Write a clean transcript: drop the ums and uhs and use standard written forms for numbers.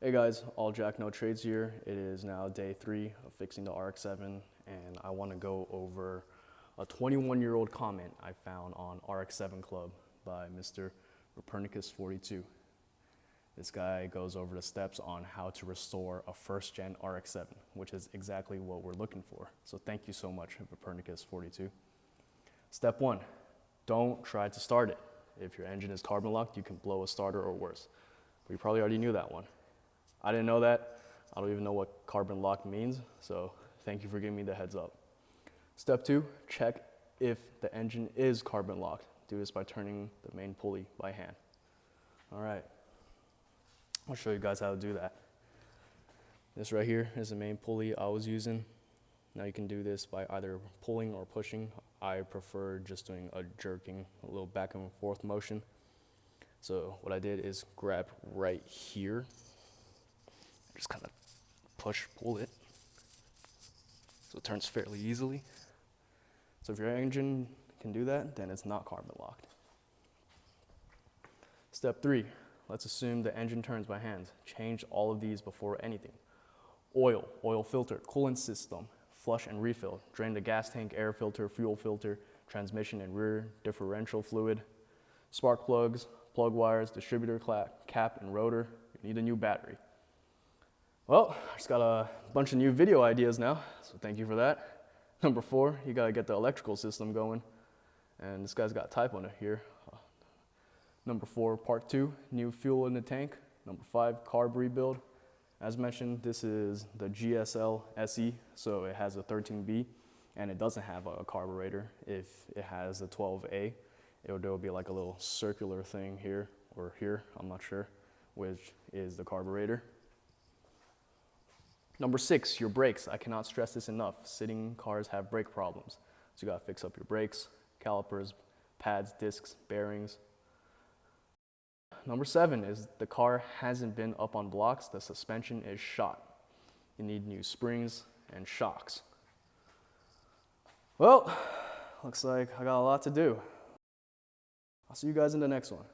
Hey guys, all Jack No Trades here. It is now day 3 of fixing the RX-7 and I want to go over a 21-year-old comment I found on RX7 Club by Mr. Copernicus42. This guy goes over the steps on how to restore a first-gen RX-7, which is exactly what we're looking for. So thank you so much, Copernicus42. Step 1, don't try to start it. If your engine is carbon locked, you can blow a starter or worse. But you probably already knew that one. I didn't know that. I don't even know what carbon lock means, so thank you for giving me the heads up. Step 2, check if the engine is carbon locked. Do this by turning the main pulley by hand. All right, I'll show you guys how to do that. This right here is the main pulley I was using. Now you can do this by either pulling or pushing. I prefer just doing a jerking, a little back and forth motion. So what I did is grab right here, just kind of pull it, so it turns fairly easily. So if your engine can do that, then it's not carbon locked. Step 3, let's assume the engine turns by hand. Change all of these before anything. Oil filter, coolant system, flush and refill, drain the gas tank, air filter, fuel filter, transmission and rear differential fluid, spark plugs, plug wires, distributor cap and rotor. You need a new battery. Well, I just got a bunch of new video ideas now, so thank you for that. Number 4, you gotta get the electrical system going. And this guy's got a typo on it here. Number 4, part 2, new fuel in the tank. Number 5, carb rebuild. As mentioned, this is the Gsl-se, so it has a 13B, and it doesn't have a carburetor. If it has a 12A, there'll be like a little circular thing here, or here, I'm not sure, which is the carburetor. Number 6, your brakes. I cannot stress this enough. Sitting cars have brake problems. So you gotta fix up your brakes, calipers, pads, discs, bearings. Number 7 is the car hasn't been up on blocks, the suspension is shot. You need new springs and shocks. Well, looks like I got a lot to do. I'll see you guys in the next one.